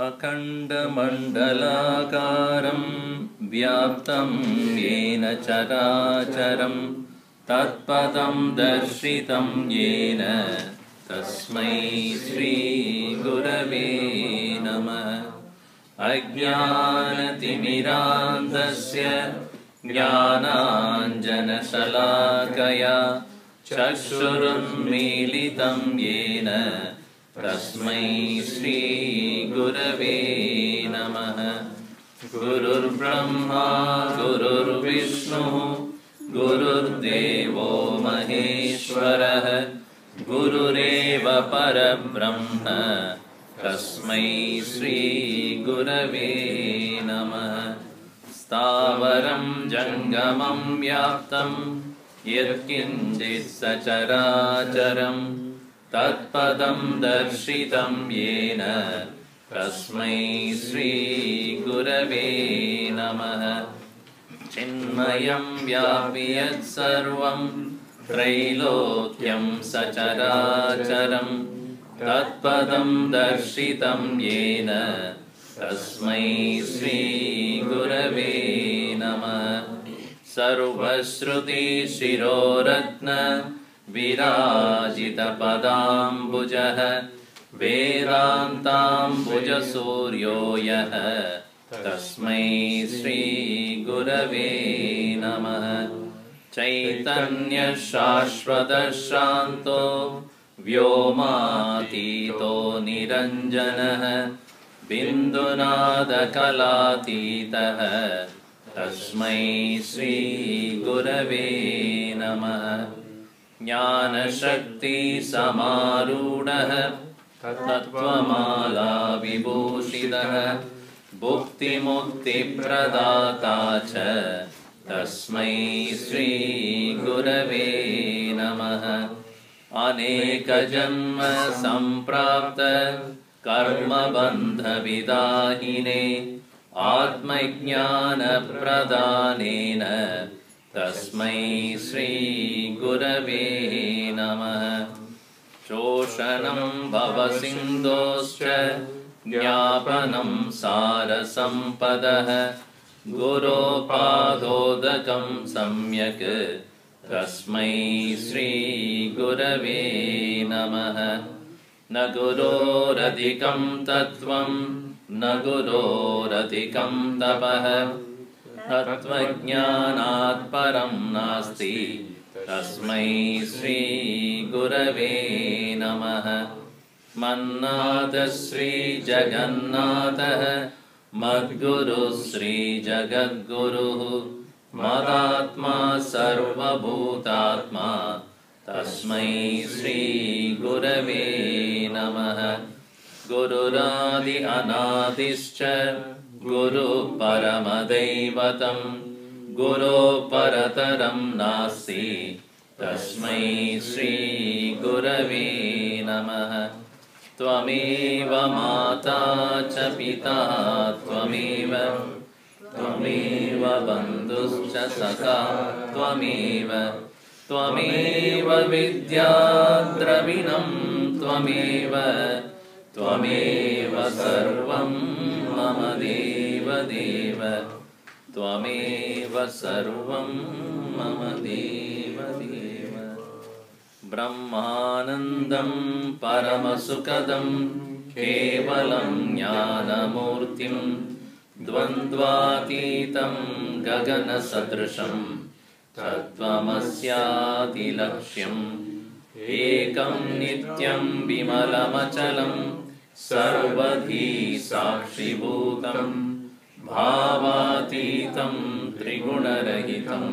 अखण्डमण्डलाकारं व्याप्तं येन चराचरं तत्पदं दर्शितं येन तस्मै श्रीगुरवे नमः। अज्ञानतिमिरान्धस्य ज्ञानाञ्जनशलाकया चक्षुरुन्मीलितं येन तस्मै श्रीगुरवे नमः। गुरुर्ब्रह्मा गुरुर्विष्णुः गुरुर्देवो महेश्वरः गुरुरेव परब्रह्म तस्मै श्रीगुरवे नमः। स्थावरं जङ्गमं व्याप्तं यत्किञ्चित् सचराचरं तत्पदं दर्शितं येन तस्मै श्रीगुरवे नमः। चिन्मयं व्यापि यत्सर्वं त्रैलोक्यं सचराचरं तत्पदं दर्शितं येन तस्मै श्रीगुरवे नमः। सर्वश्रुतिशिरोरत्न विराजितपदाम्बुजः वेदान्ताम्बुजसूर्यो यः तस्मै श्रीगुरवे नमः। चैतन्यशाश्वतशान्तो व्योमातीतो निरञ्जनः बिन्दुनादकलातीतः तस्मै श्रीगुरवे नमः। ज्ञानशक्तिसमारूढः तत्त्वमाला विभूषितः भुक्तिमुक्तिप्रदाता च तस्मै श्रीगुरवे नमः। अनेकजन्म सम्प्राप्त कर्मबन्धविदाहिने आत्मज्ञानप्रदानेन तस्मै श्रीगुरवे नमः। शोषणं भवसिन्धोश्च ज्ञापनं सारसम्पदः गुरोपादोदकं सम्यक् तस्मै श्रीगुरवे नमः। न गुरोरधिकं तत्त्वं न गुरोरधिकं तपः तत्त्वज्ञानात् परं नास्ति तस्मै श्रीगुरवे नमः। मन्नाथः श्रीजगन्नाथः मद्गुरुः श्रीजगद्गुरुः मदात्मा सर्वभूतात्मा तस्मै श्रीगुरवे नमः। गुरुरादि अनादिश्च गुरुः परमदैवतं गुरोः परतरं नास्ति तस्मै श्रीगुरवे नमः। त्वमेव माता च पिता त्वमेव बन्धुश्च सखा त्वमेव त्वमेव विद्या द्रविणं त्वमेव सर्वं मम देव देव त्वमेव सर्वं मम देव देव। ब्रह्मानन्दं परमसुखदं केवलं ज्ञानमूर्तिं द्वन्द्वातीतं गगनसदृशं तत्त्वमस्यादिलक्ष्यम् एकं नित्यं विमलमचलं सर्वधी साक्षिभूतं भावातीतं त्रिगुणरहितं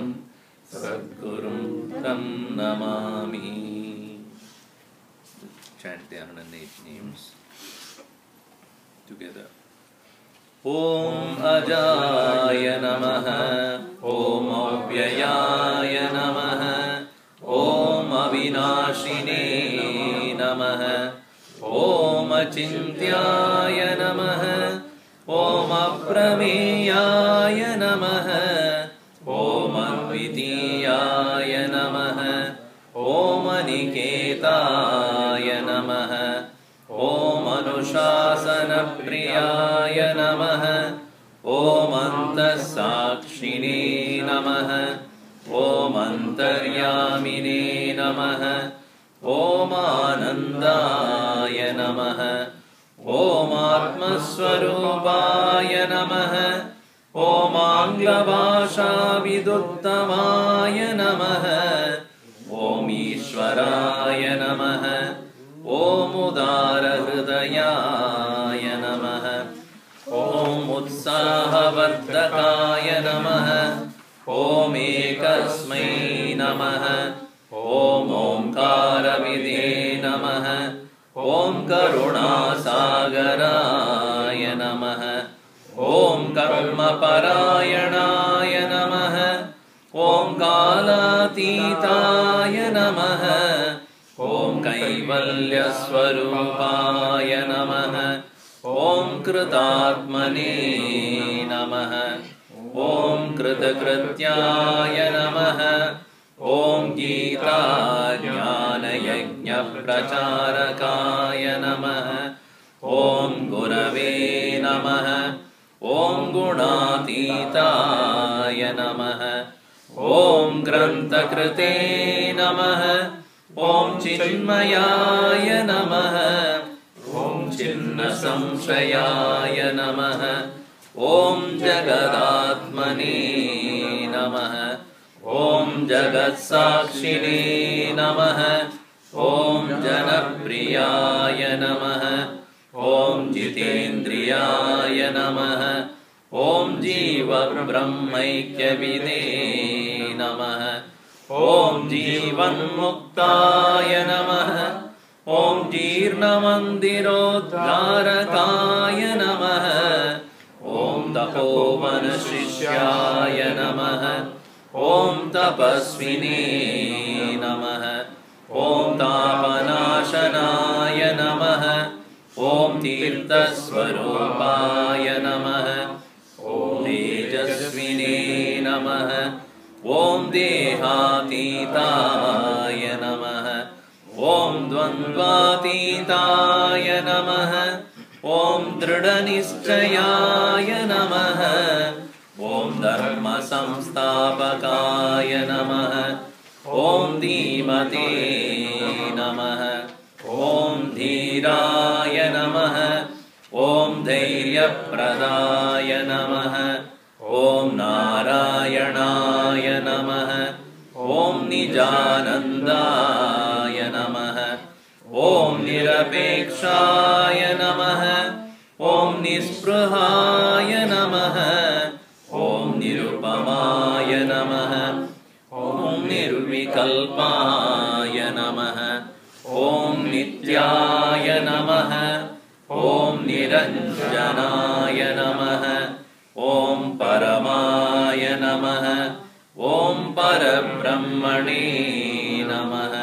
सद्गुरुं तं Namami. Chant the 108 names together. Om Ajaya Namaha, Om Avyayaya Namaha, Om Avinashine Namaha, Om Achintyaya Namaha, Om Aprameyaya Namaha, Om Advitiyaya Namaha, Om Aniketaya Namaha, Om अनुशासनप्रियाय नमः। ॐ अन्तःसाक्षिणे नमः। ॐ अन्तर्यामिने नमः। ॐ आनन्दाय नमः। ॐ आत्मस्वरूपाय नमः। ॐ आङ्ग्लभाषाविदुत्तमाय नमः। ॐ ईश्वराय नमः। ॐ उदारहृदयाय नमः। ॐ उत्साहवर्धकाय नमः। ॐ एकस्मै नमः। ॐ ओङ्कारविदे नमः। ॐ करुणासागराय नमः। ॐ कर्मपरायणाय नमः। ॐ कालातीताय नमः। ॐ कैवल्यस्वरूपाय नमः। ॐ कृतात्मने नमः। ॐ कृतकृत्याय नमः। ॐ गीताज्ञानयज्ञप्रचारकाय नमः। ॐ गुरवे नमः। ॐ गुणातीताय नमः। ॐ ग्रन्थकृते नमः। ॐ चिन्मयाय नमः। ॐ छिन्नसंशयाय नमः। ॐ जगदात्मने नमः। ॐ जगत्साक्षिणे नमः। ॐ जनप्रियाय नमः। ॐ जितेन्द्रियाय नमः। ॐ जीवब्रह्मैक्यविदे नमः। ॐ जीवन्मुक्ताय नमः। ॐ जीर्णमन्दिरोद्धारकाय नमः। ॐ तपोवनशिष्याय नमः। ॐ तपस्विने नमः। ॐ तापनाशनाय नमः। ॐ तीर्थस्वरूपाय नमः। ॐ तेजस्विने नमः। ॐ देहातीताय नमः। ॐ द्वन्द्वातीताय नमः। ॐ दृढनिश्चयाय नमः। ॐ धर्मसंस्थापकाय नमः। ॐ धीमते नमः। ॐ धीराय नमः। ॐ धैर्यप्रदाय नमः। ॐ नारायणाय नमः। ॐ निजानन्दाय नमः। ॐ निरपेक्षाय नमः। ॐ निःस्पृहाय नमः। ॐ निरुपमाय नमः। ॐ निर्विकल्पाय नमः। ॐ नित्याय नमः। ॐ निरञ्जनाय नमः। ॐ परमाय नमः। ॐ परब्रह्मणे नमः।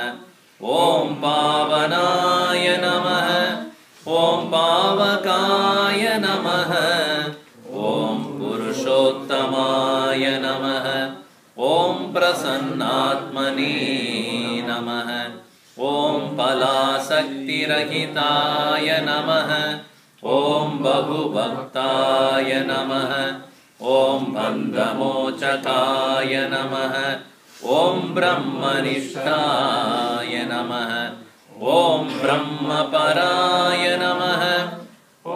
ॐ पावनाय नमः। ॐ पावकाय नमः। ॐ पुरुषोत्तमाय नमः। ॐ प्रसन्नात्मने नमः। ॐ फलासक्तिरहिताय नमः। ॐ बहुभक्ताय नमः। ॐ बन्धमोचकाय नमः। ॐ ब्रह्मनिष्ठाय नमः। ॐ ब्रह्मपराय नमः। ॐ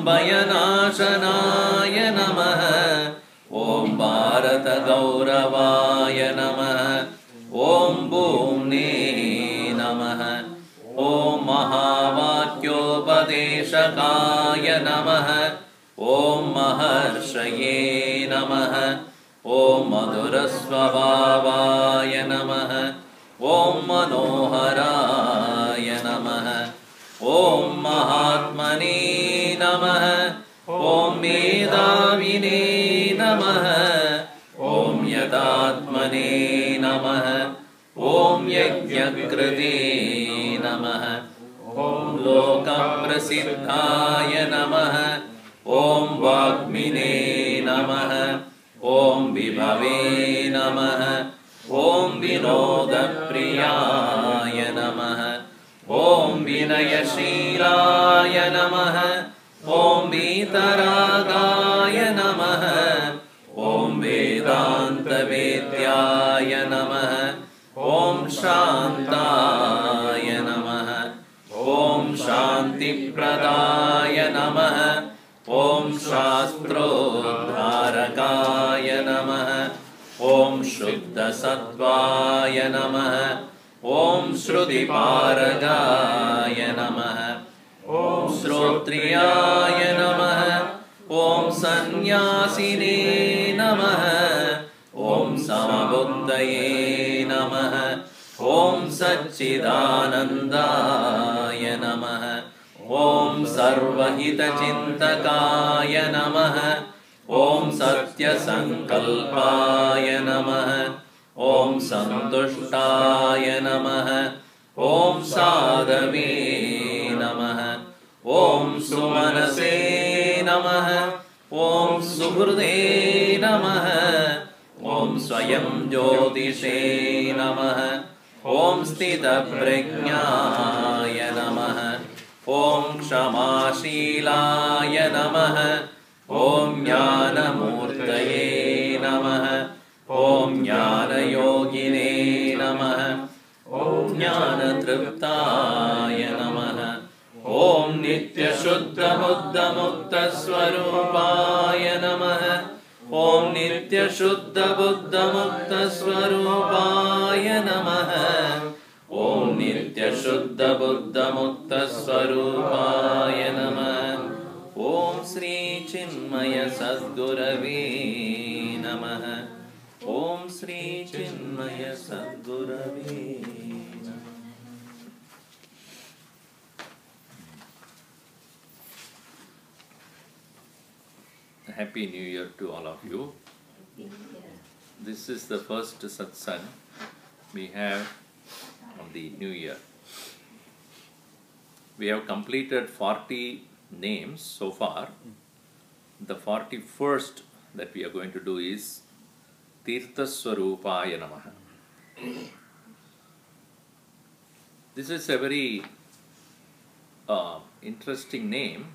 भयनाशनाय नमः। ॐ भारतगौरवाय नमः। ॐ भूम्ने नमः। ॐ महावाक्योपदेशकाय नमः। ॐ महर्षये नमः। ॐ मधुरस्वभावाय नमः। ॐ मनोहराय नमः। ॐ महात्मने नमः। ॐ मेधाविने नमः। ॐ यदात्मने नमः। ॐ यज्ञकृते नमः। ॐ लोकप्रसिद्धाय नमः। ॐ वाग्मिने नमः। ॐ विभवे नमः। ॐ विनोदप्रियाय नमः। ॐ विनयशीलाय नमः ॐ वीतरागाय नमः ॐ वेदान्तवेद्याय नमः ॐ शान्ताय नमः ॐ शान्तिप्रदाय नमः ॐ शास्त्रोद्धारकाय नमः ॐ शुद्धसत्त्वाय नमः ॐ श्रुतिपारगाय नमः ॐ श्रोत्रियाय नमः ॐ सन्न्यासिने नमः ॐ समबुद्धये नमः ॐ सच्चिदानन्दाय नमः ॐ सर्वहितचिन्तकाय नमः ॐ सत्यसङ्कल्पाय नमः ॐ सन्तुष्टाय नमः ॐ साधवे नमः ॐ सुमनसे नमः ॐ सुहृदे नमः ॐ स्वयं ज्योतिषे नमः ॐ स्थितप्रज्ञाय नमः ॐ क्षमाशीलाय नमः ॐ ज्ञानमूर्तये नमः ॐ ज्ञानयोगिने नमः ॐ ज्ञानतृप्ताय नमः ॐ नित्यशुद्धबुद्धमुक्तस्वरूपाय नमः ॐ नित्यशुद्धबुद्धमुक्तस्वरूपाय नमः ॐ नित्यशुद्धबुद्धमुक्तस्वरूपाय नमः ॐ श्री चिन्मय सद्गुरवे नमः ॐ श्री चिन्मय सद्गुरवे नमः। Happy New Year to all of you. This is the first satsang we have on the New Year. We have completed 40 names so far. The 41st that we are going to do is Teertha-swaroopaaya Namah. This is a very interesting name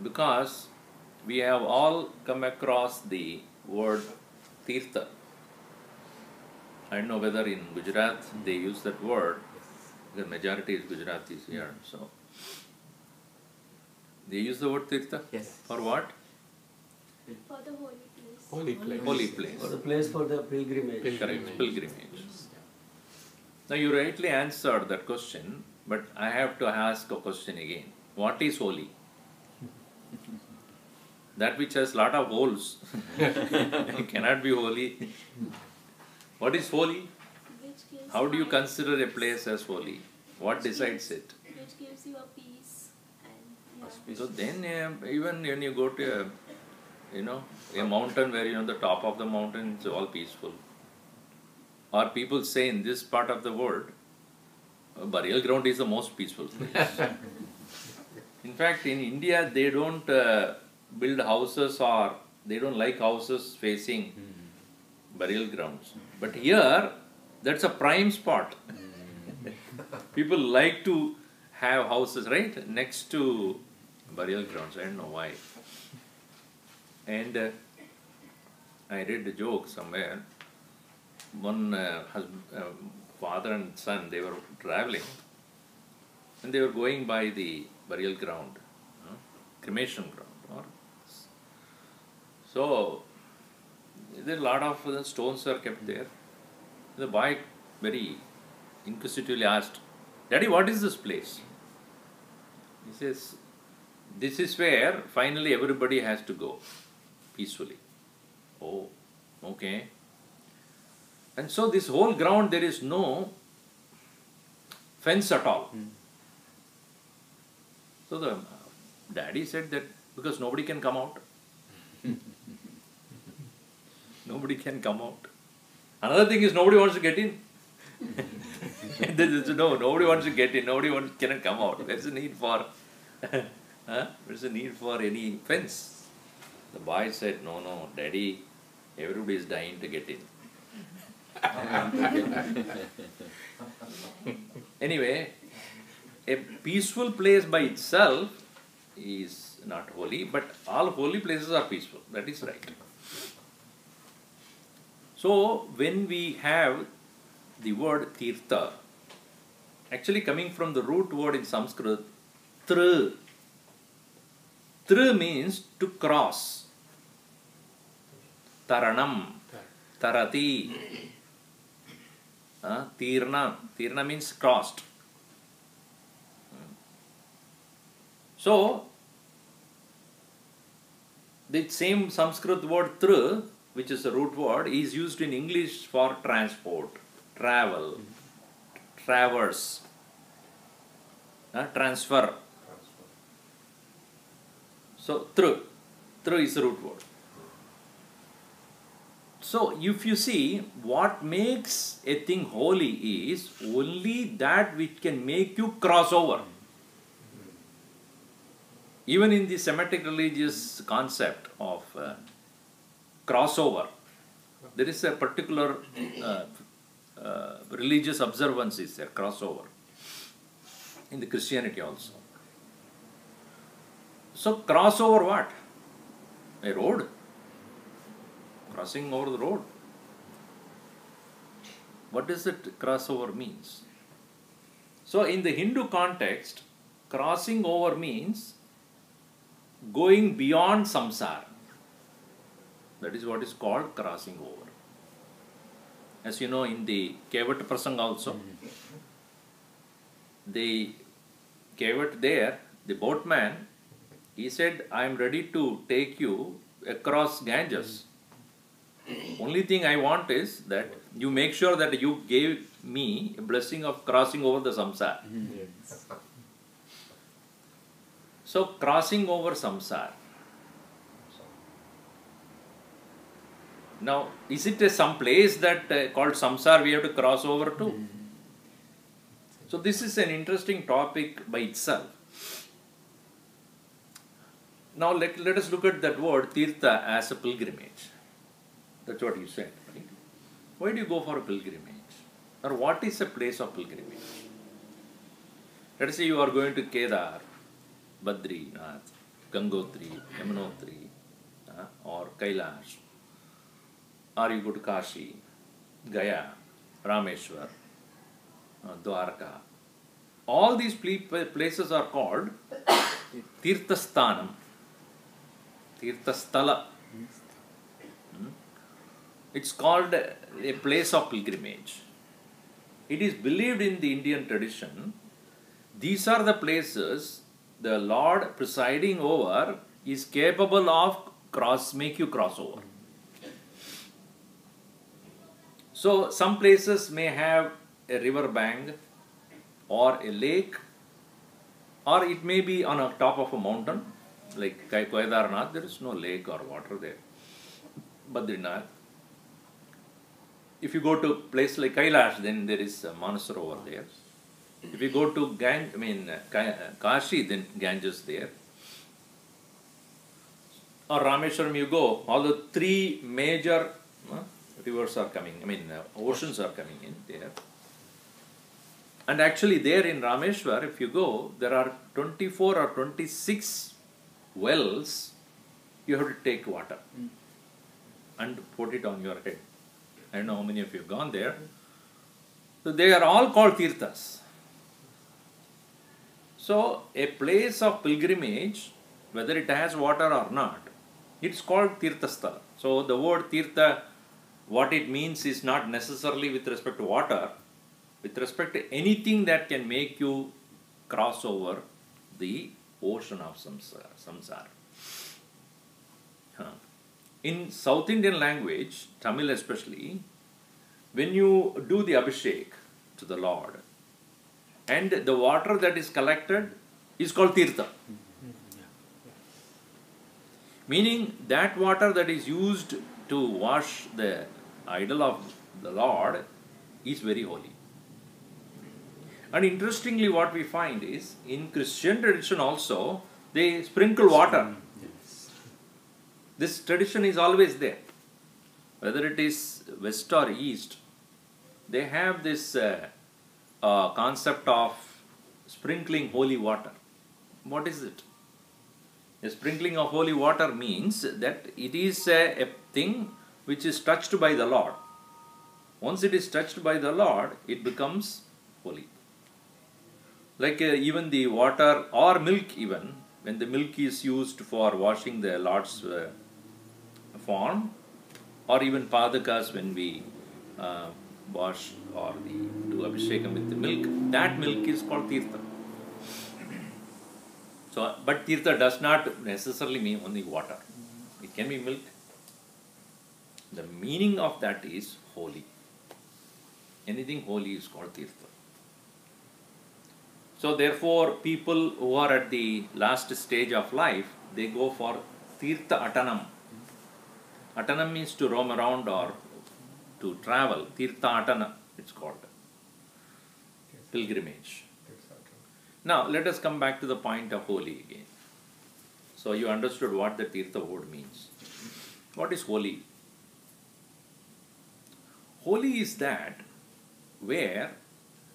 because we have all come across the word Teertha. I don't know whether in Gujarat they use that word. The majority is Gujaratis here, so they use the word Teertha. Yes. For what? For the holy place. Holy place. Holy place. For the place for the pilgrimage. Correct, pilgrimage. Now you rightly answered that question, but I have to ask a question again. What is holy? That which has lot of holes cannot be holy. What is holy? Which gives How do you mind- consider a place as holy? What decides it? Which gives you a peace and So then even when you go to a mountain where you're on the top of the mountain, it's all peaceful. Or people say in this part of the world, burial ground is the most peaceful place. In fact, in India, they don't build houses or they don't like houses facing burial grounds. But here, that's a prime spot. People like to have houses right next to burial grounds. I don't know why. And I read a joke somewhere. One father and son, they were traveling and they were going by the burial ground, cremation ground. So there are a lot of stones are kept there. The boy very inquisitively asked, "Daddy, what is this place?" He says, "This is where finally everybody has to go peacefully." Oh, okay. And so this whole ground, there is no fence at all. So the daddy said that because nobody can come out. Nobody can come out. Another thing is nobody wants to get in. No, nobody wants to get in. Cannot come out. There's a need for there's a need for any fence. The boy said, "No, Daddy, everybody is dying to get in." Anyway, a peaceful place by itself is not holy, but all holy places are peaceful. That is right. So, when we have the word Teertha, actually coming from the root word in Sanskrit, Tr. Tr means to cross. Taranam, Tarati, Tirna. Tirna means crossed. So, the same Sanskrit word Tr, which is a root word, is used in English for transport, travel, traverse, transfer. So, Tr is the root word. So, if you see, what makes a thing holy is only that which can make you cross over. Even in the Semitic religious concept of crossover, there is a particular religious observance is there, crossover. In the Christianity also. So, crossover what? A road. Crossing over the road. What does it crossover means? So, in the Hindu context, crossing over means going beyond samsara. That is what is called crossing over. As you know, in the Kevat Prasanga also, the Kevat there, the boatman, he said, I am ready to take you across Ganges. Only thing I want is that you make sure that you gave me a blessing of crossing over the samsara. Yes. So, crossing over samsara. Now, is it some place that called samsara we have to cross over to? So, this is an interesting topic by itself. Now, let us look at that word Teertha as a pilgrimage. That's what you said, right? Why do you go for a pilgrimage? Or what is a place of pilgrimage? Let us say you are going to Kedar, Badrinath, Gangotri, Yamunotri, or Kailash, or you go to Kashi, Gaya, Rameshwar, Dwarka. All these places are called Teertha-sthanam, Teertha-sthala. It's called a place of pilgrimage. It is believed in the Indian tradition, these are the places the Lord presiding over is capable of make you cross over. So, some places may have a river bank or a lake, or it may be on a top of a mountain, like Kedarnath, there is no lake or water there. Badrinath. If you go to a place like Kailash, then there is a Manasarovar there. If you go to Kashi, then Ganges there. Or Rameshwaram you go, all the three major rivers are coming, oceans are coming in there. And actually there in Rameshwar, if you go, there are 24 or 26 wells you have to take water and put it on your head. I don't know how many of you have gone there. So they are all called Teerthas. So a place of pilgrimage, whether it has water or not, it's called Teertha-sthala. So the word Teertha, what it means is not necessarily with respect to water, with respect to anything that can make you cross over the ocean of samsara. In South Indian language, Tamil especially, when you do the abhishek to the Lord, and the water that is collected is called Teertha. Meaning that water that is used to wash the idol of the Lord is very holy. And interestingly, what we find is, in Christian tradition also, they sprinkle water. This tradition is always there. Whether it is west or east, they have this concept of sprinkling holy water. What is it? The sprinkling of holy water means that it is a thing which is touched by the Lord. Once it is touched by the Lord, it becomes holy. Like even the water or milk, even when the milk is used for washing the Lord's form, or even padakas when we wash or do abhishekam with the milk, that milk is called Teertha. So, but Teertha does not necessarily mean only water. It can be milk. The meaning of that is holy. Anything holy is called Teertha. So therefore, people who are at the last stage of life, they go for Teertha Atanam. Atanam means to roam around or to travel. Teertha Atana, it's called. Pilgrimage. Now, let us come back to the point of holy again. So, you understood what the Teertha word means. What is holy? Holy is that where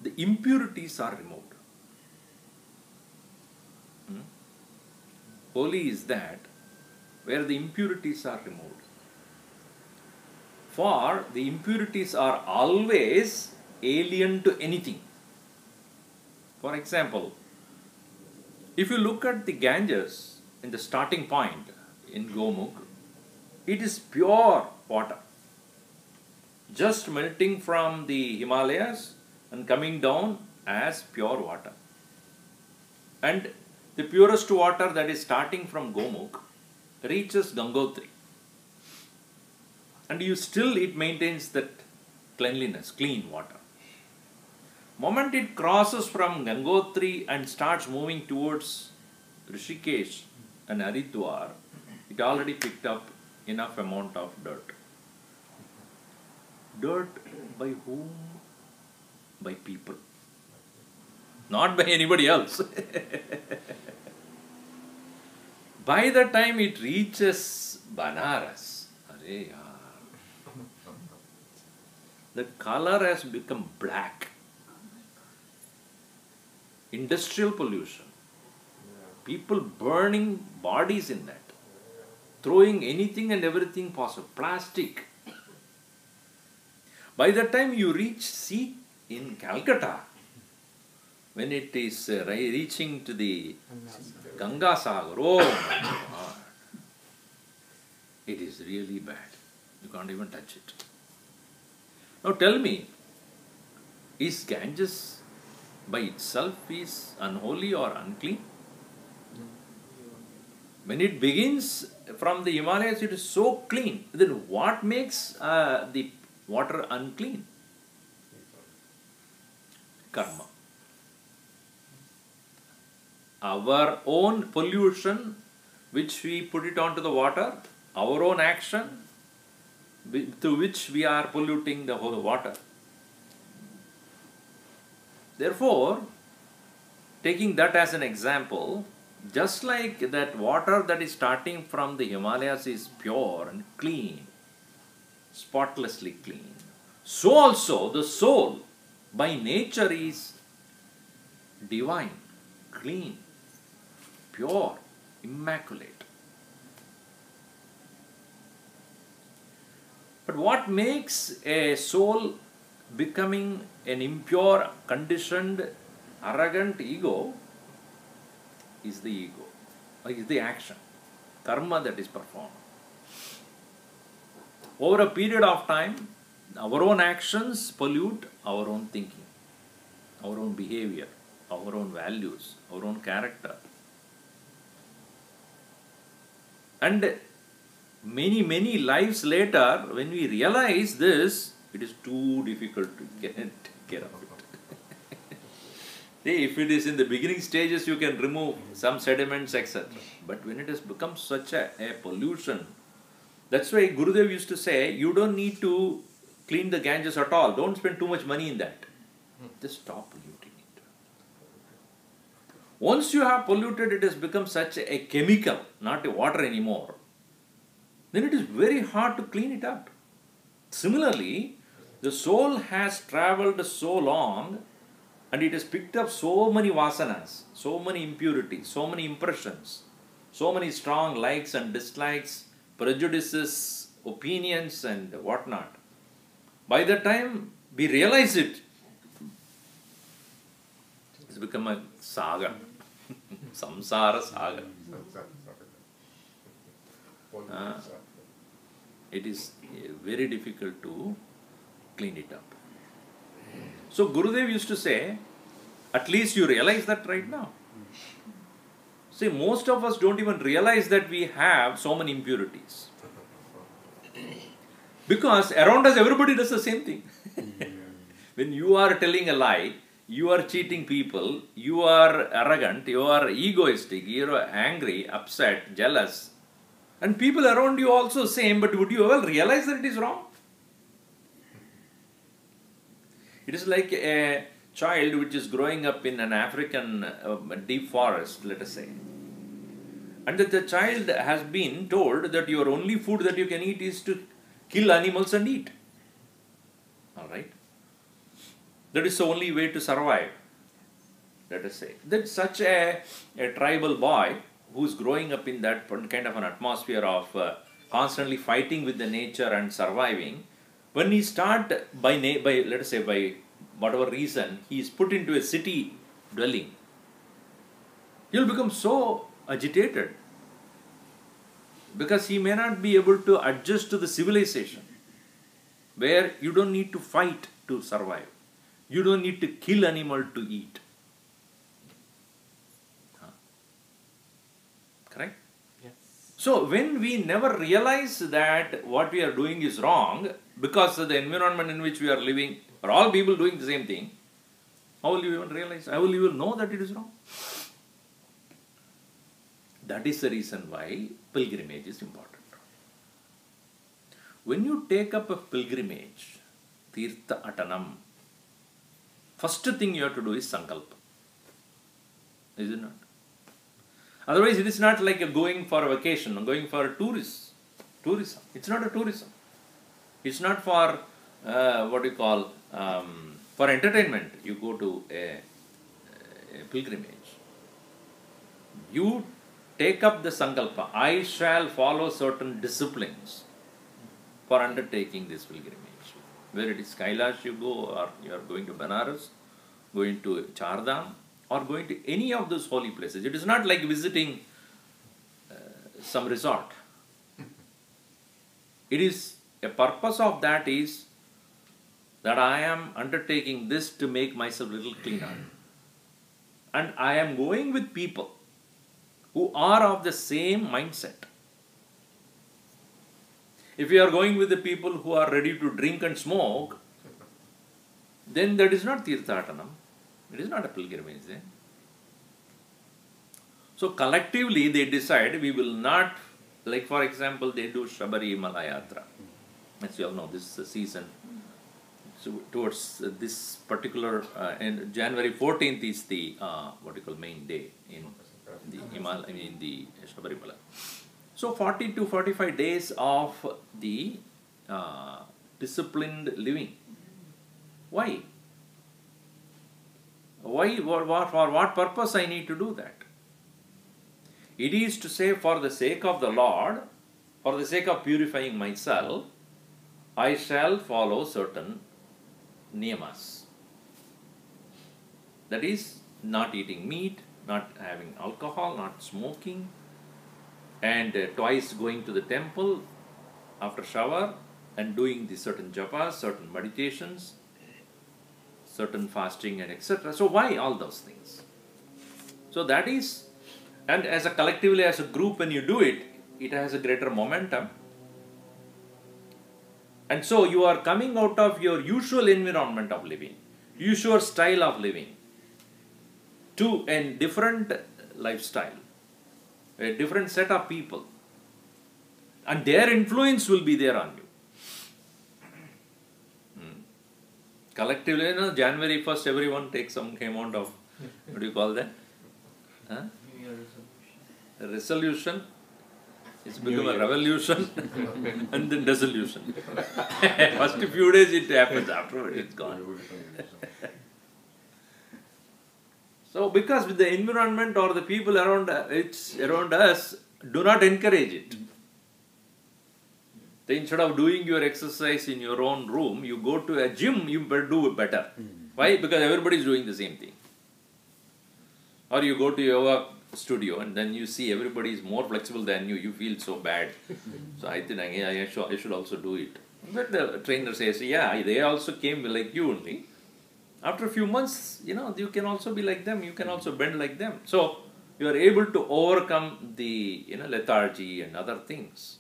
the impurities are removed. Holy is that where the impurities are removed. For the impurities are always alien to anything. For example, if you look at the Ganges in the starting point in Gomukh, it is pure water, just melting from the Himalayas and coming down as pure water. And the purest water that is starting from Gomukh reaches Gangotri. And it maintains that cleanliness, clean water. Moment it crosses from Gangotri and starts moving towards Rishikesh and Haridwar, it already picked up enough amount of dirt. Dirt by whom? By people. Not by anybody else. By the time it reaches Banaras, the color has become black. Industrial pollution. People burning bodies in that. Throwing anything and everything possible. Plastic. By the time you reach sea in Calcutta, when it is reaching to the Ganga Sagar, oh my God, it is really bad. You can't even touch it. Now tell me, is Ganges by itself is unholy or unclean? When it begins from the Himalayas, it is so clean. Then what makes the water unclean? Karma. Our own pollution, which we put it onto the water, our own action, through which we are polluting the whole water. Therefore, taking that as an example, just like that water that is starting from the Himalayas is pure and clean, spotlessly clean, so also the soul by nature is divine, clean, pure, immaculate. But what makes a soul becoming an impure, conditioned, arrogant ego is the ego, or is the action, karma that is performed. Over a period of time, our own actions pollute our own thinking, our own behavior, our own values, our own character. And many lives later, when we realize this, it is too difficult to get care of it. See, if it is in the beginning stages, you can remove some sediments, etc. But when it has become such a pollution, that's why Gurudev used to say, you don't need to clean the Ganges at all. Don't spend too much money in that. Just stop polluting it. Once you have polluted, it has become such a chemical, not a water anymore. Then it is very hard to clean it up. Similarly, the soul has travelled so long And it has picked up so many vasanas, so many impurities, so many impressions, so many strong likes and dislikes, prejudices, opinions and whatnot. By the time we realize it, it's become a saga, samsara saga. It is very difficult to clean it up. So Gurudev used to say, at least you realize that right now. See, most of us don't even realize that we have so many impurities. Because around us everybody does the same thing. When you are telling a lie, you are cheating people, you are arrogant, you are egoistic, you are angry, upset, jealous. And people around you also same, but would you ever realize that it is wrong? It is like a child which is growing up in an African deep forest, let us say. And that the child has been told that your only food that you can eat is to kill animals and eat. Alright? That is the only way to survive, let us say. That such a tribal boy who is growing up in that kind of an atmosphere of constantly fighting with the nature and surviving, when he start by let us say by whatever reason he is put into a city dwelling, he will become so agitated because he may not be able to adjust to the civilization where you don't need to fight to survive. You don't need to kill animal to eat. Correct? Yes. So when we never realize that what we are doing is wrong, because of the environment in which we are living, are all people doing the same thing, how will you even realize? How will you even know that it is wrong? That is the reason why pilgrimage is important. When you take up a pilgrimage, Teertha-atanam, first thing you have to do is sankalpa. Is it not? Otherwise, it is not like a going for a vacation or going for a tourism. It's not a tourism. It's not for for entertainment. You go to a pilgrimage. You take up the sankalpa. I shall follow certain disciplines for undertaking this pilgrimage. Whether it is Kailash you go, or you are going to Banaras, going to Chardham, or going to any of those holy places. It is not like visiting some resort. It is, a purpose of that is that I am undertaking this to make myself a little cleaner. And I am going with people who are of the same mindset. If you are going with the people who are ready to drink and smoke, then that is not Teertha-atanam. It is not a pilgrimage then. So collectively they decide we will not, like for example they do Shabarimala Yatra. As you all know, this season, so towards this particular, and January 14th is the main day in the Himalaya, in the Shabarimala. So 40 to 45 days of the disciplined living. Why? Why? For what purpose I need to do that? It is to say, for the sake of the Lord, for the sake of purifying myself, I shall follow certain niyamas. That is, not eating meat, not having alcohol, not smoking, and twice going to the temple after shower and doing the certain japas, certain meditations, certain fasting and etc. So why all those things? So that is, and as a collectively, as a group, when you do it, it has a greater momentum. And so you are coming out of your usual environment of living, usual style of living, to a different lifestyle, a different set of people. And their influence will be there on you. Collectively, you know, January 1st, everyone takes some amount of, what do you call that? Huh? A resolution. It's become a revolution and then dissolution. First few days it happens, afterwards it's gone. So because with the environment or the people around around us do not encourage it. So instead of doing your exercise in your own room, you go to a gym, you better do it better. Why? Because everybody is doing the same thing. Or you go to yoga studio and then you see everybody is more flexible than you, you feel so bad. So I think I should also do it. But the trainer says, yeah, they also came like you only. After a few months, you can also be like them, you can also bend like them. So you are able to overcome the lethargy and other things.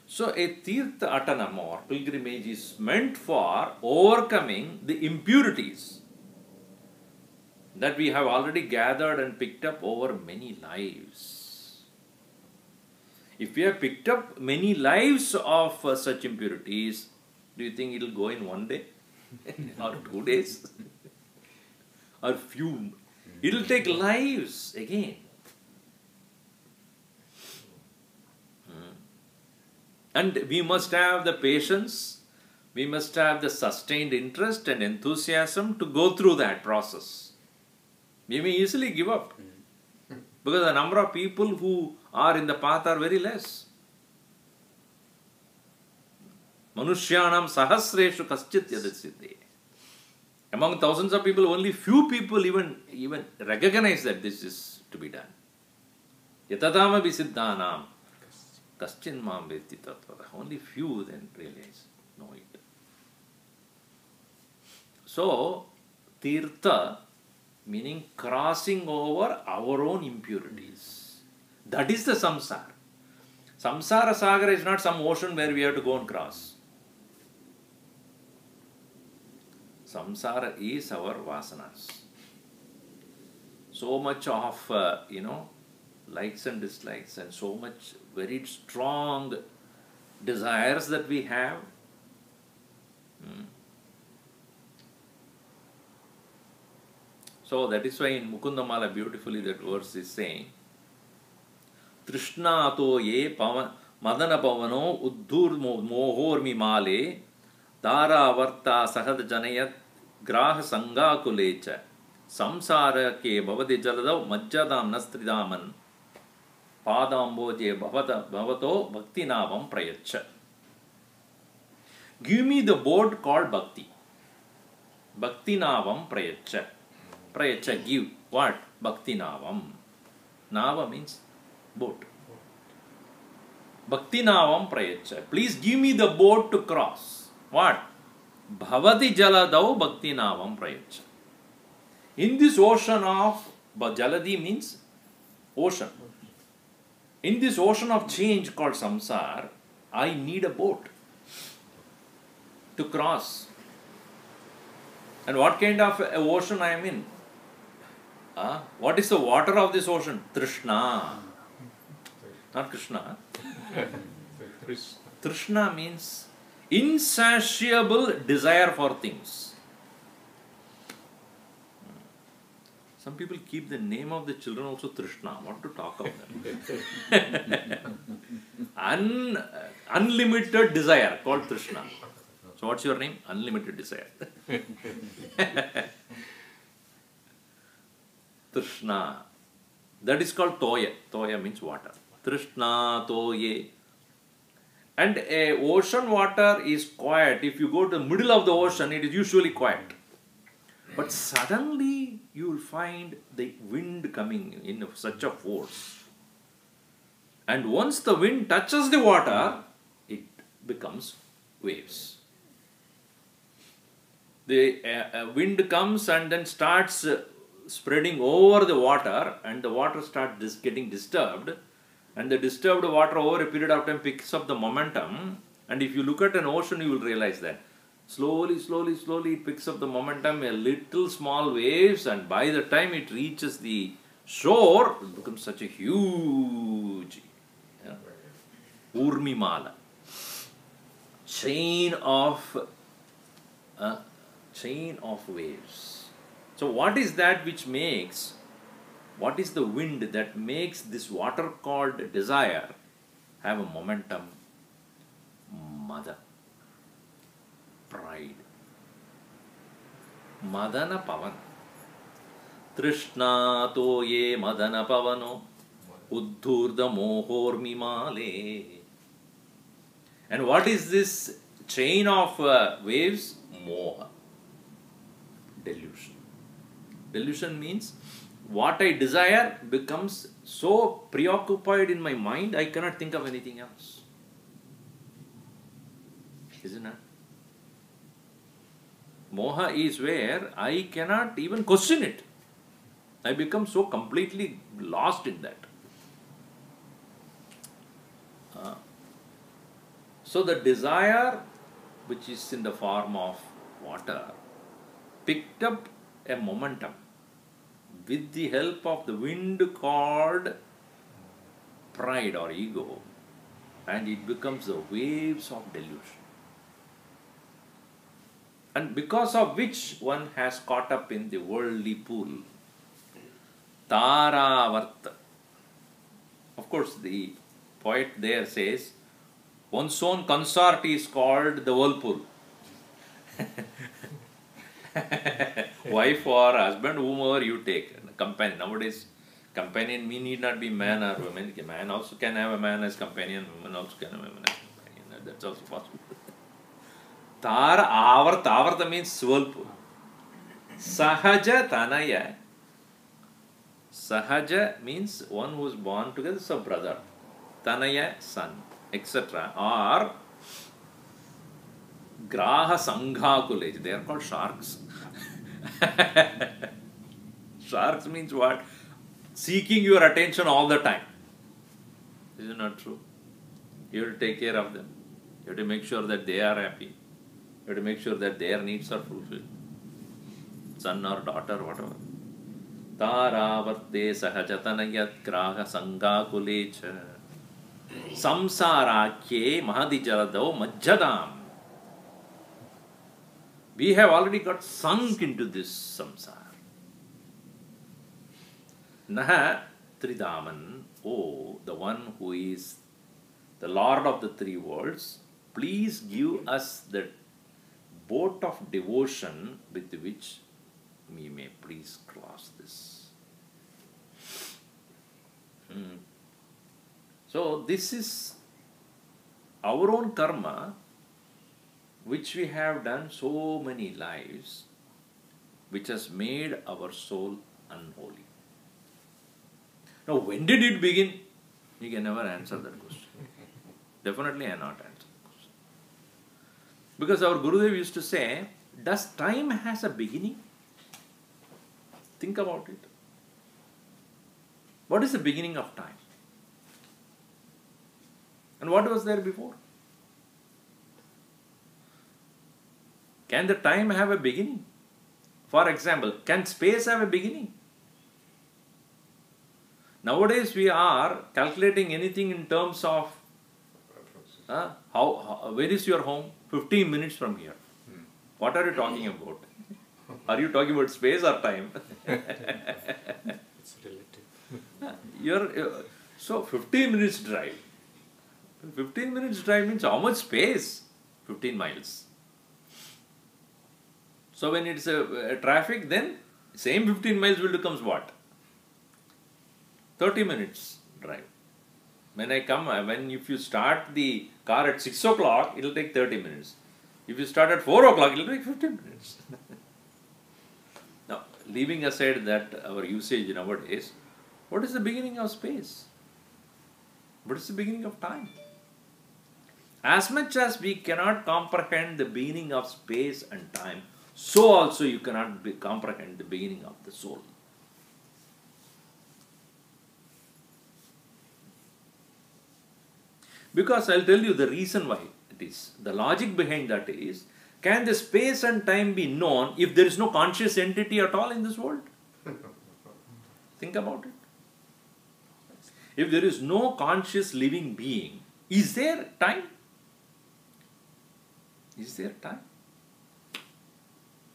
So a Teertha Atanam or pilgrimage is meant for overcoming the impurities that we have already gathered and picked up over many lives. If we have picked up many lives of such impurities, do you think it will go in one day? Or 2 days? Or few? It will take lives again. And we must have the patience, we must have the sustained interest and enthusiasm to go through that process. We may easily give up because the number of people who are in the path are very less. Manushyanam sahasreshu kaschit yadasyate. Among thousands of people, only few people even recognize that this is to be done. Yatadama visiddhanam kaschin mam veti tatvada. Only few then realize, know it. So, Teertha meaning crossing over our own impurities. That is the samsara. Samsara sagar is not some ocean where we have to go and cross. Samsara is our vasanas. So much of, likes and dislikes and so much very strong desires that we have. So that is why in Mukundamala beautifully that verse is saying, Trishna to ye madana pavano uddhur mohormi male dara varta sahad janayat graha sangha kulecha samsara ke bhavati jaladav majjadam nastridaman padamboje bhavato bhakti navam prayacha. Give me the boat called Bhakti. Bhakti navam prayacha. Prayacha, give. What? Bhakti navam. Nava means boat. Bhakti navam prayacha. Please give me the boat to cross. What? Bhavati jaladau bhakti navam prayacha. In this ocean of Jaladi means ocean. In this ocean of change called samsara, I need a boat to cross. And what kind of ocean I am in? What is the water of this ocean? Trishna. Not Krishna. Trishna means insatiable desire for things. Some people keep the name of the children also Trishna. What to talk of them? Unlimited desire called Trishna. So what's your name? Unlimited desire. Trishna. That is called Toya. Toya means water. Trishna, Toye. And a ocean water is quiet. If you go to the middle of the ocean, it is usually quiet. But suddenly you will find the wind coming in such a force. And once the wind touches the water, it becomes waves. The wind comes and then starts spreading over the water, and the water starts getting disturbed, and the disturbed water over a period of time picks up the momentum. And if you look at an ocean, you will realize that slowly it picks up the momentum, a little small waves, and by the time it reaches the shore, it becomes such a huge Urmimala, chain of waves. So what is that which makes, what is the wind that makes this water called desire have a momentum? Mada, pride. Madana Pavan. Trishna to ye madana pavano uddhurda mohormimale. And what is this chain of waves? Moha. Delusion. Delusion means what I desire becomes so preoccupied in my mind, I cannot think of anything else. Isn't it? Moha is where I cannot even question it. I become so completely lost in that. So the desire, which is in the form of water, picked up a momentum with the help of the wind called pride or ego, and it becomes the waves of delusion. And because of which one has caught up in the worldly pool. Taravarta. Of course, the poet there says, one's own consort is called the whirlpool. Wife or husband, whomever you take, companion. Nowadays, companion need not be man or woman. Man also can have a man as companion, woman also can have a man as companion. That's also possible. Tara avarta. Avarta means whirlpool. Sahaja tanaya. Sahaja means one who is born together, so brother. Tanaya, son, etc. Or Graha Sangha Kulej. They are called sharks. Sharks means what? Seeking your attention all the time. Is it not true? You have to take care of them. You have to make sure that they are happy. You have to make sure that their needs are fulfilled. Son or daughter, whatever. Taravarte sahajatanayat graha sangha kulecha samsarakye mahadijaradao majjadam. We have already got sunk into this samsara. Naha Tridaman, oh, the one who is the Lord of the three worlds, please give us the boat of devotion with which we may please cross this. So this is our own karma which we have done so many lives, which has made our soul unholy. Now, when did it begin? You can never answer that question. Definitely I cannot answer that question. Because our Gurudev used to say, does time has a beginning? Think about it. What is the beginning of time? And what was there before? Can the time have a beginning? For example, can space have a beginning? Nowadays we are calculating anything in terms of where is your home? 15 minutes from here. What are you talking about? Are you talking about space or time? It's relative. So 15 minutes drive. 15 minutes drive means how much space? 15 miles. So when it's a traffic, then same 15 miles will becomes what? 30 minutes drive. If you start the car at 6 o'clock, it will take 30 minutes. If you start at 4 o'clock, it will take 15 minutes. Now, leaving aside that our usage nowadays, what is the beginning of space? What is the beginning of time? As much as we cannot comprehend the beginning of space and time, so also you cannot comprehend the beginning of the soul. Because I'll tell you the reason why it is. The logic behind that is, can the space and time be known if there is no conscious entity at all in this world? Think about it. If there is no conscious living being, is there time? Is there time?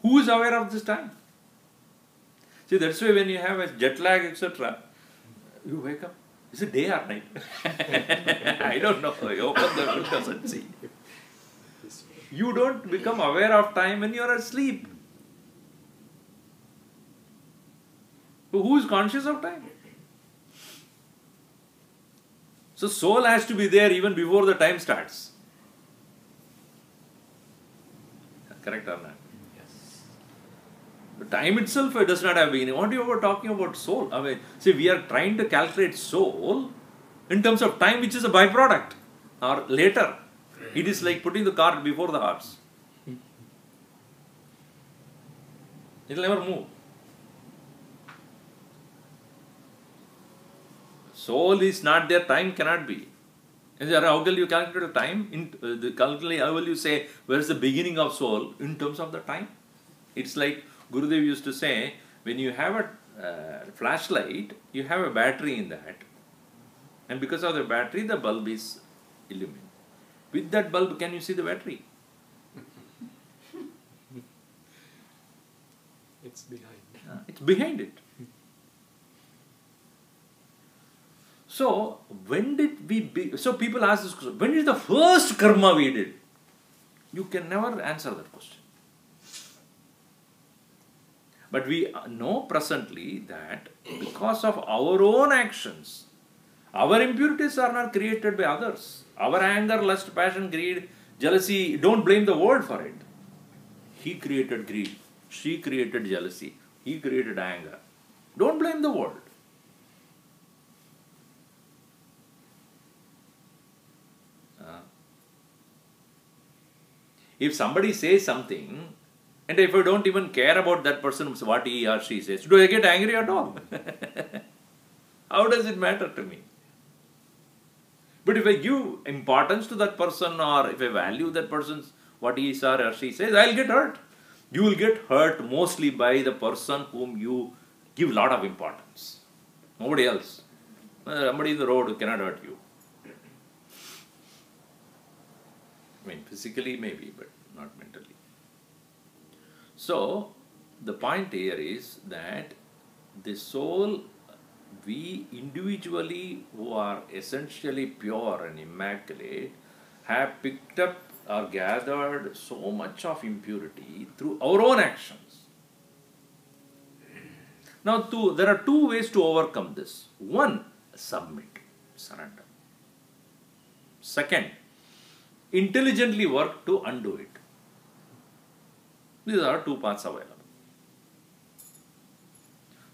Who is aware of this time? See, that's why when you have a jet lag, etc., you wake up. Is it day or night? I don't know. You open the windows and see. You don't become aware of time when you are asleep. So who is conscious of time? So soul has to be there even before the time starts. Correct or not? Yes. The time itself does not have beginning. What you were talking about soul? I mean, see, we are trying to calculate soul in terms of time, which is a byproduct, or later. It is like putting the cart before the horse. It will never move. Soul is not there, time cannot be. How will you calculate the time? How will you say where is the beginning of soul in terms of the time? It's like Gurudev used to say, when you have a flashlight, you have a battery in that. And because of the battery, the bulb is illuminated. With that bulb, can you see the battery? It's behind. It's behind it. So, when did we so people ask this question, when is the first karma we did? You can never answer that question. But we know presently that because of our own actions, our impurities are not created by others. Our anger, lust, passion, greed, jealousy, don't blame the world for it. He created greed. She created jealousy. He created anger. Don't blame the world. If somebody says something, and if I don't even care about that person, what he or she says, do I get angry at all? How does it matter to me? But if I give importance to that person, or if I value that person's what he or she says, I'll get hurt. You will get hurt mostly by the person whom you give a lot of importance. Nobody else. Somebody in the road cannot hurt you. I mean, physically maybe, but not mentally. So, the point here is that the soul, we individually who are essentially pure and immaculate, have picked up or gathered so much of impurity through our own actions. Now, there are two ways to overcome this. One, submit, surrender. Second, intelligently work to undo it. These are two paths available.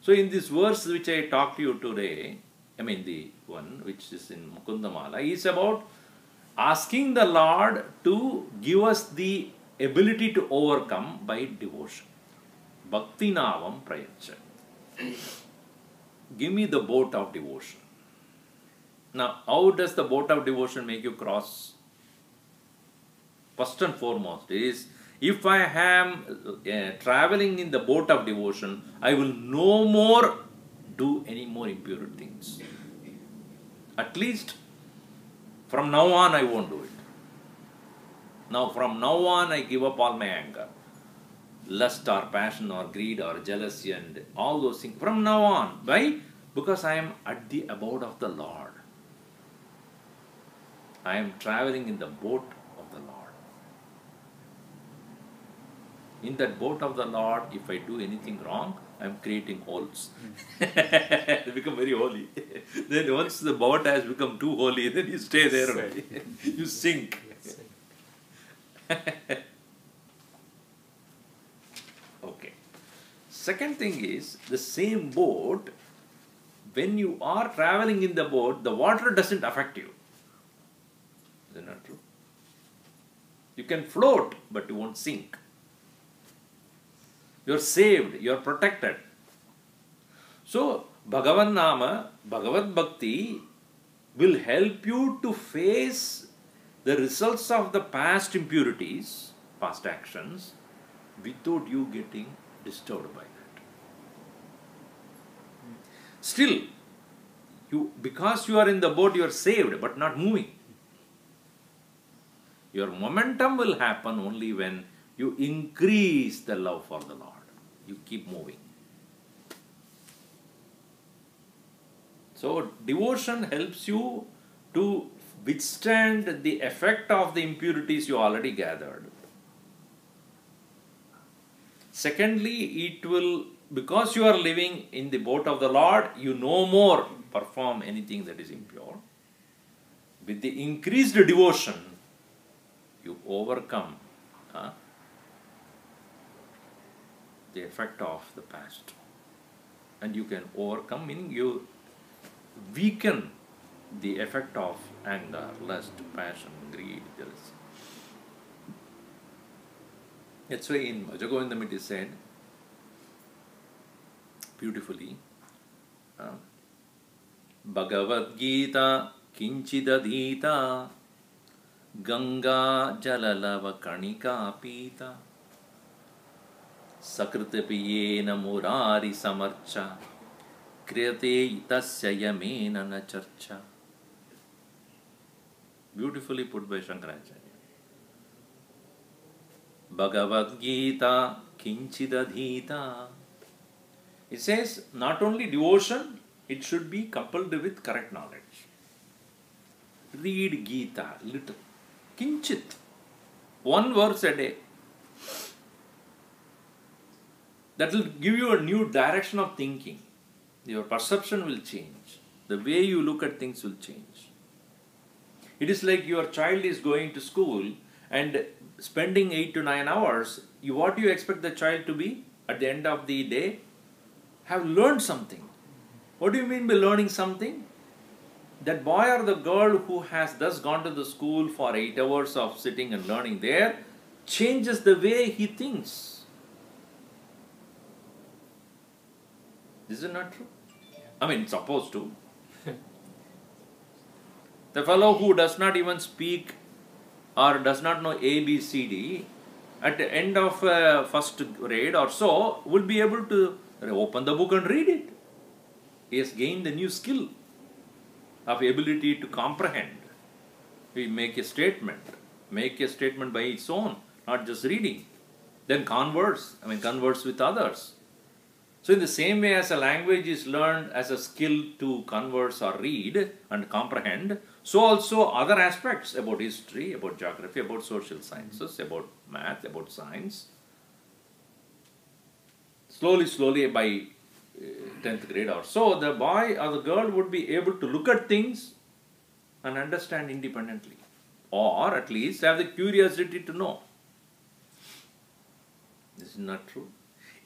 So in this verse which I talked to you today, I mean the one which is in Mukundamala, is about asking the Lord to give us the ability to overcome by devotion. Bhakti navam prayacha. Give me the boat of devotion. Now, how does the boat of devotion make you cross? First and foremost is, if I am traveling in the boat of devotion, I will no more do any more impure things. At least from now on I won't do it. Now from now on I give up all my anger. Lust or passion or greed or jealousy and all those things. From now on. Why? Because I am at the abode of the Lord. I am traveling in the boat of the Lord. In that boat of the Lord, if I do anything wrong, I am creating holes. They become very holy. Then once the boat has become too holy, then you stay there only. You sink. Okay. Second thing is, the same boat, when you are traveling in the boat, the water doesn't affect you. Is that not true? You can float, but you won't sink. You are saved, you are protected. So, Bhagavan Nama, Bhagavad Bhakti will help you to face the results of the past impurities, past actions, without you getting disturbed by that. Still, because you are in the boat, you are saved, but not moving. Your momentum will happen only when you increase the love for the Lord. You keep moving. So, devotion helps you to withstand the effect of the impurities you already gathered. Secondly, it will because you are living in the boat of the Lord, you no more perform anything that is impure. With the increased devotion, you overcome the effect of the past. And you can overcome, meaning you weaken the effect of anger, lust, passion, greed, jealousy. That's why in Bhaja Govindam it is said beautifully, Bhagavad Gita kinchidadhita Ganga jalalava kanika pita Sakritapiyena murari samarcha Kriyate itasya yamena na charcha. Beautifully put by Shankaracharya. Bhagavad Gita kinchidadhita. It says not only devotion, it should be coupled with correct knowledge. Read Gita little. Kinchit. One verse a day. That will give you a new direction of thinking. Your perception will change. The way you look at things will change. It is like your child is going to school and spending 8 to 9 hours. What do you expect the child to be at the end of the day? Have learned something. What do you mean by learning something? That boy or the girl who has thus gone to the school for 8 hours of sitting and learning there changes the way he thinks. Is it not true? I mean, supposed to. The fellow who does not even speak or does not know A, B, C, D, at the end of first grade or so, will be able to open the book and read it. He has gained a new skill of ability to comprehend. We make a statement by its own, not just reading. Then converse with others. So in the same way as a language is learned as a skill to converse or read and comprehend, so also other aspects about history, about geography, about social sciences, about math, about science. Slowly by 10th grade or so, the boy or the girl would be able to look at things and understand independently, or at least have the curiosity to know. This is not true.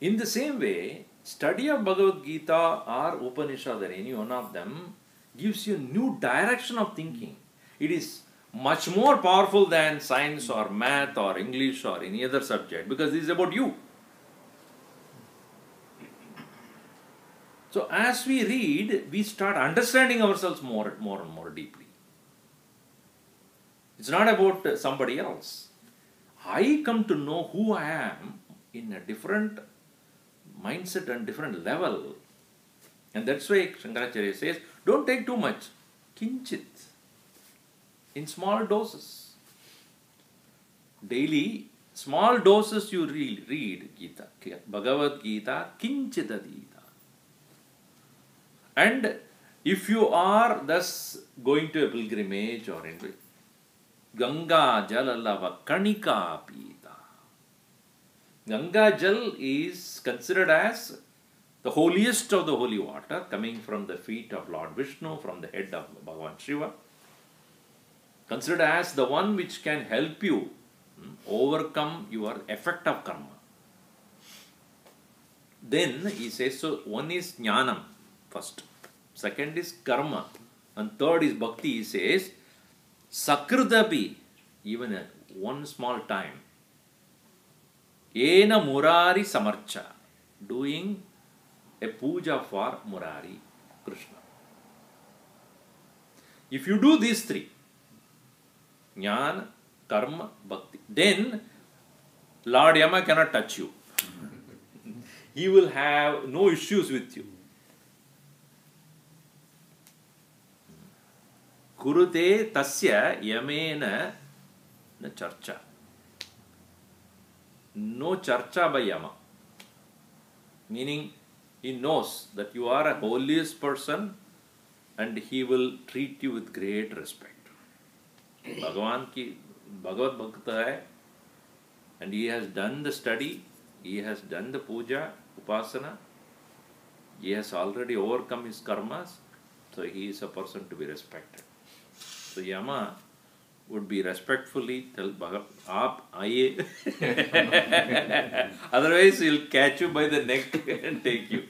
In the same way, study of Bhagavad Gita or Upanishad or any one of them gives you new direction of thinking. It is much more powerful than science or math or English or any other subject, because this is about you. So as we read, we start understanding ourselves more and more deeply. It's not about somebody else. I come to know who I am in a different mindset and different level. And that's why Shankaracharya says, don't take too much. Kinchit. In small doses. Daily, small doses you read Gita. Bhagavad Gita, kinchitadita. And if you are thus going to a pilgrimage or in Ganga Jalalava Kanika Pita. Ganga Jal is considered as the holiest of the holy water, coming from the feet of Lord Vishnu, from the head of Bhagavan Shiva. Considered as the one which can help you overcome your effect of karma. Then he says, so one is jnanam first, second is karma, and third is bhakti. He says, sakritapi, even at one small time, ena murari samarcha, doing a puja for Murari, Krishna. If you do these three, jnana, karma, bhakti, then Lord Yama cannot touch you. He will have no issues with you. Kurute tasya yamena na charcha. No charcha by Yama. Meaning, he knows that you are a holiest person and he will treat you with great respect. Bhagavan ki Bhagavad Bhakta hai, and he has done the study, he has done the puja, upasana, He has already overcome his karmas, so he is a person to be respected. So Yama would be respectfully tell Bhagavan, Aap aaye. Otherwise he'll catch you by the neck and take you.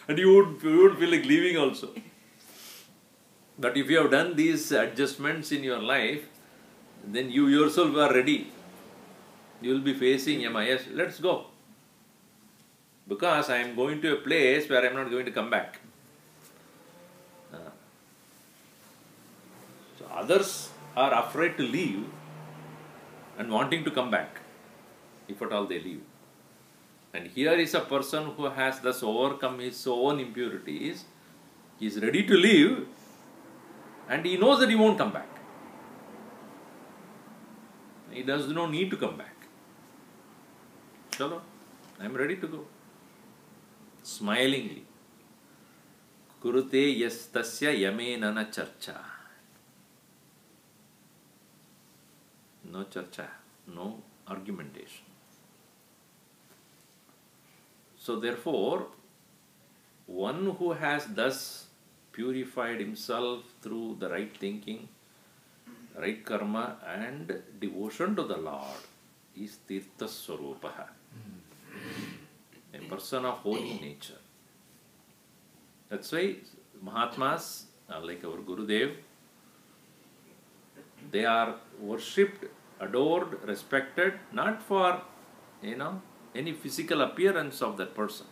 And you would feel like leaving also. But if you have done these adjustments in your life, then you yourself are ready. You will be facing Yama. Yes, let's go. Because I am going to a place where I am not going to come back. So others are afraid to leave and wanting to come back, if at all they leave. And here is a person who has thus overcome his own impurities. He is ready to leave and he knows that he won't come back. He does not need to come back. Chalo, I am ready to go. Smilingly. Kurute yastasya yamenana charcha. No charcha, no argumentation. So therefore, one who has thus purified himself through the right thinking, right karma and devotion to the Lord is Teertha-swaroopaaya. A person of holy nature. That's why Mahatmas, like our Gurudev, they are worshipped, adored, respected, not for, any physical appearance of that person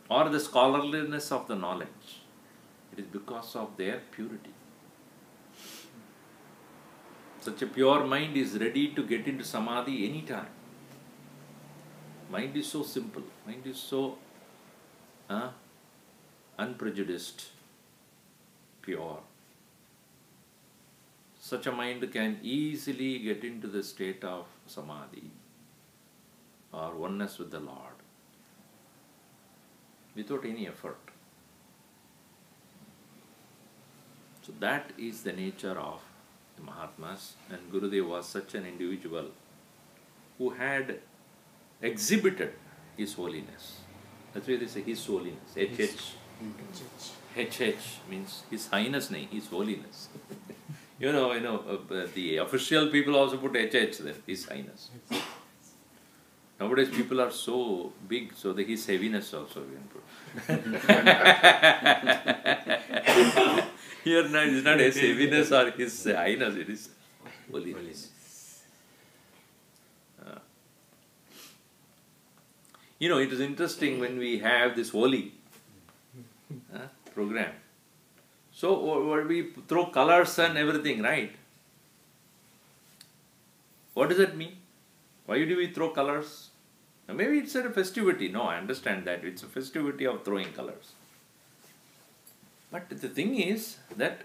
or the scholarliness of the knowledge. It is because of their purity. Such a pure mind is ready to get into samadhi anytime. Mind is so simple, mind is so unprejudiced, pure. Such a mind can easily get into the state of samadhi or oneness with the Lord without any effort. So that is the nature of the Mahatmas, and Gurudev was such an individual who had exhibited his holiness. That's why they say His Holiness. HH means His Highness, His Holiness. The official people also put HH there, His Highness. Nowadays people are so big, so the His Heaviness also we can put. Here now it is not His Heaviness or His Highness, it is Holiness. It is interesting when we have this holy program. So we throw colors and everything, right? What does that mean? Why do we throw colors? Maybe it's a festivity. No, I understand that. It's a festivity of throwing colors. But the thing is that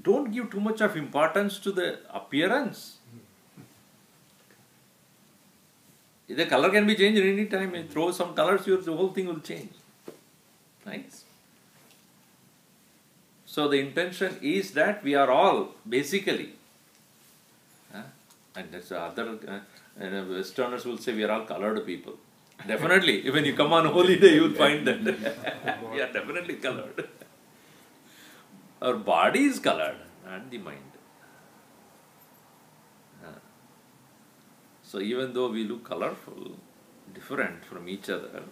don't give too much of importance to the appearance. The color can be changed any time. You throw some colors, the whole thing will change. Nice. So the intention is that we are all basically, and that's other Westerners will say we are all colored people. Definitely, when you come on holy day, you will find that we are definitely colored. Our body is colored, not the mind. So even though we look colorful, different from each other,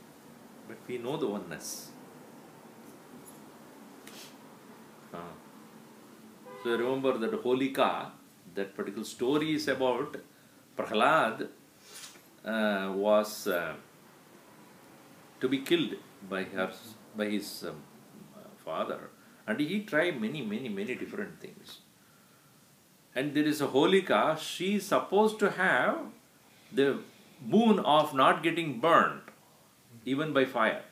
but we know the oneness. So remember that Holika, that particular story is about Prahlad was to be killed by his father, and he tried many different things. And there is a Holika, she is supposed to have the boon of not getting burned, even by fire.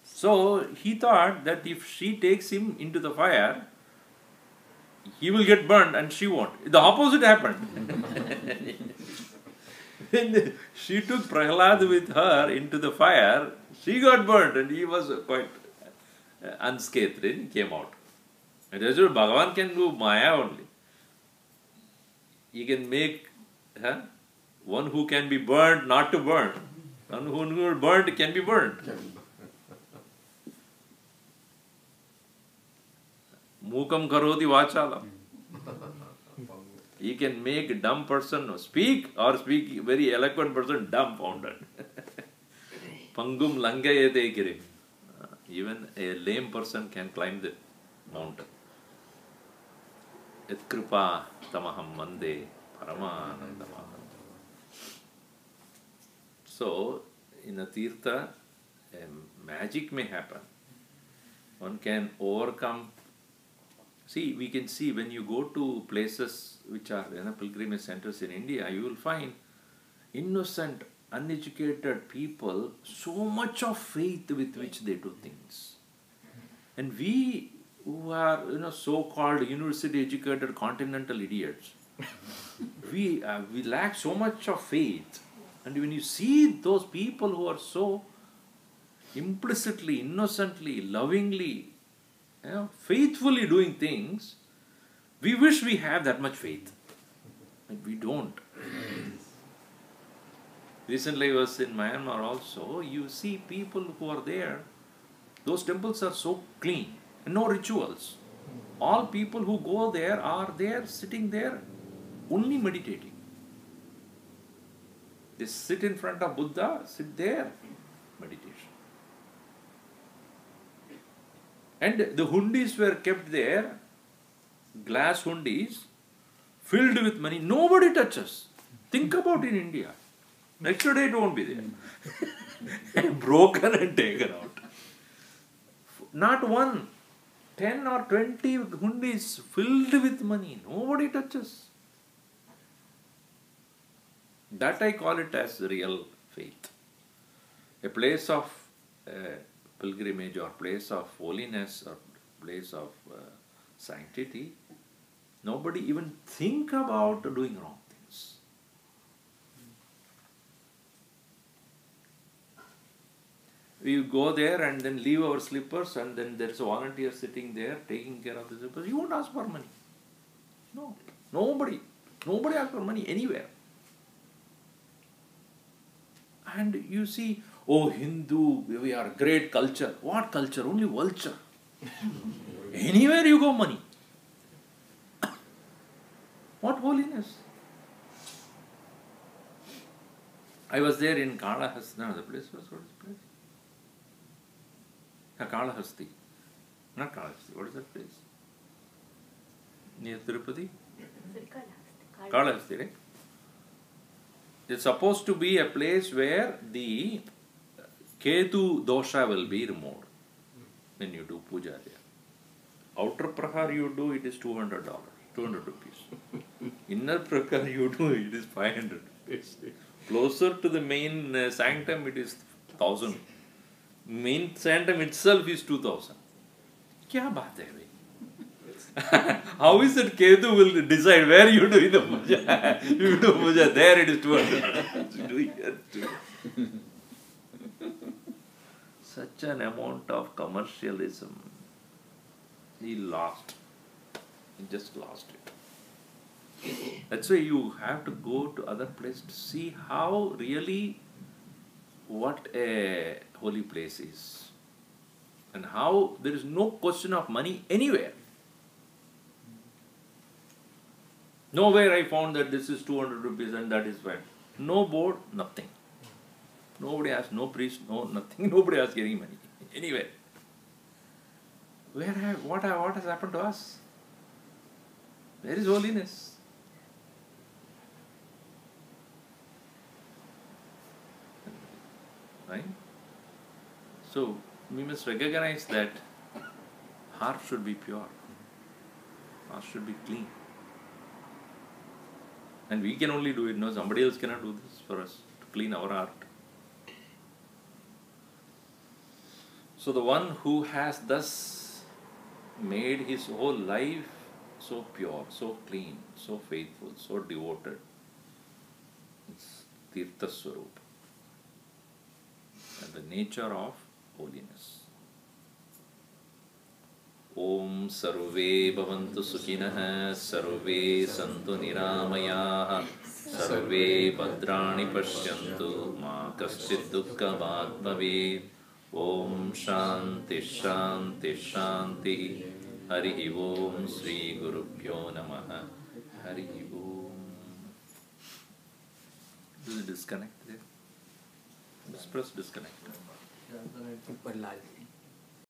So he thought that if she takes him into the fire, he will get burned and she won't. The opposite happened. When she took Prahlad with her into the fire, she got burned and he was quite unscathed. He came out. And that's what Bhagavan can do Maya only. He can make One who can be burned, not to burn. One who burned can be burned. Mukam karoti vachalam. He can make a dumb person speak or speak very eloquent person dumbfounded. Pangum langayate kirim. Even a lame person can climb the mountain. Etkripa tamaham mande paramanandamaham. So, in a Teertha, magic may happen. One can overcome. See, we can see when you go to places which are pilgrimage centers in India, you will find innocent, uneducated people, so much of faith with which they do things. And we who are so-called university-educated continental idiots, we lack so much of faith. And when you see those people who are so implicitly, innocently, lovingly, faithfully doing things, we wish we have that much faith. But we don't. Recently I was in Myanmar also. You see people who are there, those temples are so clean, no rituals. All people who go there are there, sitting there, only meditating. They sit in front of Buddha, sit there, meditation. And the hundis were kept there, glass hundis, filled with money. Nobody touches. Think about in India. Next day it won't be there. Broken and taken out. Not one. 10 or 20 hundis filled with money. Nobody touches. That I call it as real faith. A place of pilgrimage or place of holiness or place of sanctity, nobody even think about doing wrong things. We go there and then leave our slippers, and then there's a volunteer sitting there taking care of the slippers. You won't ask for money. No. Nobody asks for money anywhere. And you see, oh, Hindu, we are great culture. What culture? Only vulture. Anywhere you go, money. What holiness? I was there in Kalahasti. No, the place was, what is the place? Kalahasti. Not Kalahasti. What is that place? Near Tirupati? Kalahasti, right? It's supposed to be a place where the Ketu dosha will be removed when you do puja there. Outer prahar you do, it is $200, 200 rupees. Inner prahar you do, it is 500 rupees. Closer to the main sanctum, it is 1000. Main sanctum itself is 2000. Kya baat hai bhai? How is it Ketu will decide where you do the puja? You do puja there, it is 200. Do here too. Such an amount of commercialism. He lost. He just lost it. That's why you have to go to other places to see how really what a holy place is. And how there is no question of money anywhere. Nowhere I found that this is 200 rupees and that is fine. No board, nothing. Nobody asks, no priest, no nothing. Nobody asks any money. Anywhere. What has happened to us? Where is holiness? Right? So, we must recognize that heart should be pure. Heart should be clean. And we can only do it. No, somebody else cannot do this for us to clean our heart. So the one who has thus made his whole life so pure, so clean, so faithful, so devoted, it's Teertha-swaroopaaya. And the nature of holiness. Om sarve bhavantu sukhinah sarve santu niramayaah सर्वे भद्राणि पश्यन्तु मा कश्चित् दुःखभाग् भवेत्. ओम शांति शांति शांति. हरि ओम. श्री गुरुभ्यो नमः. हरि ओम. Does it disconnect there? Just press disconnect. ऊपर लाल